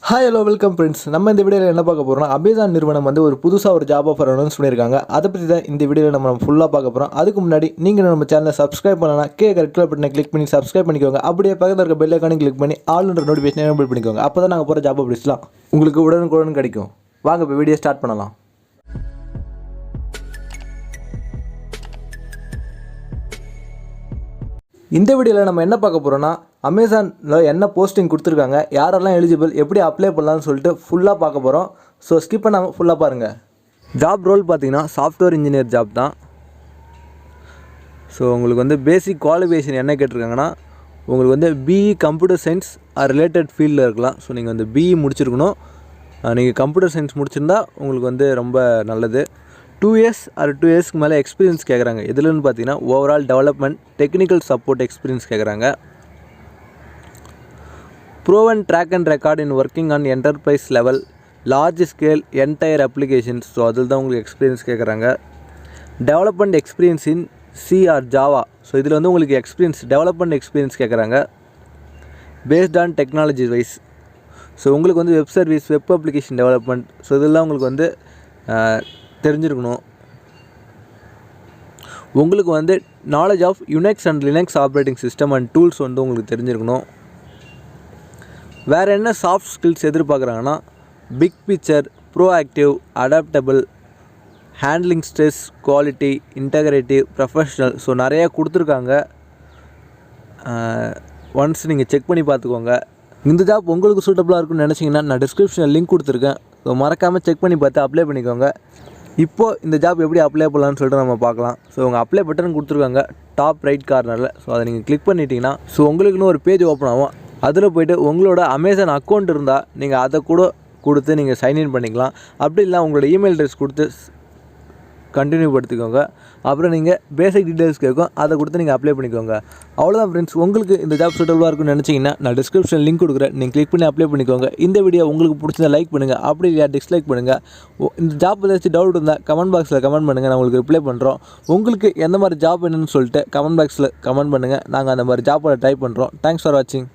Hi hello welcome friends. நம்ம இந்த வீடியோவில் என்ன பார்க்க போகிறோம்னா, அமேசான் நிறுவனம் வந்து ஒரு புதுசாக ஒரு ஜாப் ஆஃபர் அனௌன்ஸ் பண்ணியிருக்காங்க. அதை பற்றி தான் இந்த வீடியோவில் நம்ம ஃபுல்லாக பார்க்க போகிறோம். அதுக்கு முன்னாடி நீங்கள் நம்ம சேனலை சப்ஸ்கிரைப் பண்ணலாம், ரெட் கலர் பட்டனை கிளிக் பண்ணி சப்ஸ்கிரைப் பண்ணிக்கோங்க. அப்படியே பக்கத்தில் இருக்க பெல் ஐக்கானை கிளிக் பண்ணி ஆல்ன்ற நோட்டிஃபிகேஷன் எனேபிள் பண்ணிக்கோங்க. அப்போ தான் நாங்கள் போகிற ஜாப் அப்டேட்ஸ்லாம் உங்களுக்கு உடனுக்குடன் கிடைக்கும். வாங்க இப்போ வீடியோ ஸ்டார்ட் பண்ணலாம். இந்த வீடியோவில் நம்ம என்ன பார்க்க போகிறோன்னா, அமேசானில் என்ன போஸ்டிங் கொடுத்துருக்காங்க, யாரெல்லாம் எலிஜிபிள், எப்படி அப்ளை பண்ணலாம்னு சொல்லிட்டு ஃபுல்லாக பார்க்க போகிறோம். ஸோ ஸ்கிப் பண்ணாமல் ஃபுல்லாக பாருங்கள். ஜாப் ரோல் பார்த்தீங்கன்னா சாஃப்ட்வேர் இன்ஜினியர் ஜாப் தான். ஸோ உங்களுக்கு வந்து பேசிக் குவாலிஃபிகேஷன் என்ன கேட்டிருக்காங்கன்னா, உங்களுக்கு வந்து பிஇ கம்ப்யூட்டர் சயின்ஸ் ரிலேட்டட் ஃபீல்டில் இருக்கலாம். ஸோ நீங்கள் வந்து பிஇ முடிச்சிருக்கணும். நீங்கள் கம்ப்யூட்டர் சயின்ஸ் முடிச்சிருந்தா உங்களுக்கு வந்து ரொம்ப நல்லது. 2 years ஆர் 2 yearsக்கு மேலே எக்ஸ்பீரியன்ஸ் கேட்குறாங்க. எதுலன்னு பார்த்தீங்கன்னா overall development, technical support experience கேட்குறாங்க. Proven track and record in working on enterprise level large scale entire applications. So அதில் தான் உங்களுக்கு எக்ஸ்பீரியன்ஸ் கேட்குறாங்க. Development experience in C or Java. So இதில் வந்து உங்களுக்கு எக்ஸ்பீரியன்ஸ், டெவலப்மெண்ட் எக்ஸ்பீரியன்ஸ் கேட்குறாங்க. Based on technology wise. So உங்களுக்கு வந்து web service, web application development, so இதெல்லாம் உங்களுக்கு வந்து தெரிஞ்சிருக்கணும். உங்களுக்கு வந்து knowledge of Unix and Linux operating system and tools வந்து உங்களுக்கு தெரிஞ்சிருக்கணும். வேறு என்ன சாஃப்ட் ஸ்கில்ஸ் எதிர்பார்க்குறாங்கன்னா, big picture, proactive, adaptable, handling stress, quality, integrative, professional. So நிறையா கொடுத்துருக்காங்க. ஒன்ஸ் நீங்கள் செக் பண்ணி பார்த்துக்கோங்க. இந்த ஜாப் உங்களுக்கு சூட்டபுளாக இருக்குன்னு நினச்சிங்கன்னா நான் டிஸ்கிரிப்ஷனில் லிங்க் கொடுத்துருக்கேன். ஸோ மறக்காமல் செக் பண்ணி பார்த்து அப்ளை பண்ணிக்கோங்க. இப்போது இந்த ஜாப் எப்படி அப்ளை பண்ணலான்னு சொல்லிட்டு நம்ம பார்க்கலாம். ஸோ உங்கள் அப்ளை பட்டன் கொடுத்துருக்காங்க டாப் ரைட் கார்னரில். ஸோ அதை நீங்கள் கிளிக் பண்ணிட்டீங்கன்னா ஸோ உங்களுக்குன்னு ஒரு பேஜ் ஓப்பன் ஆகும். அதில் போய்ட்டு உங்களோட அமேசான் அக்கௌண்ட் இருந்தால் நீங்கள் அதை கூட கொடுத்து நீங்கள் சைன்இன் பண்ணிக்கலாம். அப்படி இல்லை உங்களோட இமெயில் அட்ரஸ் கொடுத்து கண்டினியூ படுத்திக்கோங்க. அப்புறம் நீங்கள் பேசிக் டீட்டெயில்ஸ் கேட்கும், அதை கொடுத்து நீங்கள் அப்ளை பண்ணிக்கோங்க. அவ்வளோதான் ஃப்ரெண்ட்ஸ். உங்களுக்கு இந்த ஜாப் சூட்டபுளாக இருக்குன்னு நினச்சிங்கன்னா நான் டிஸ்கிரிப்ஷன் லிங்க் கொடுக்குறேன், நீங்கள் கிளிக் பண்ணி அப்ளை பண்ணிக்கோங்க. இந்த வீடியோ உங்களுக்கு பிடிச்சதை லைக் பண்ணுங்கள், அப்படி இல்லையா டிஸ்லைக் பண்ணுங்கள். இந்த ஜாப் ஏதாச்சும் டவுட் இருந்தால் கமெண்ட் பாக்ஸில் கமெண்ட் பண்ணுங்கள், நான் உங்களுக்கு ரிப்ளை பண்ணுறோம். உங்களுக்கு எந்த மாதிரி ஜாப் வேணும்னு சொல்லிட்டு கமெண்ட் பாக்ஸில் கமெண்ட் பண்ணுங்கள், நாங்கள் அந்த மாதிரி ஜாப்போட ட்ரை பண்ணுறோம். தேங்க்ஸ் ஃபார் வாட்சிங்.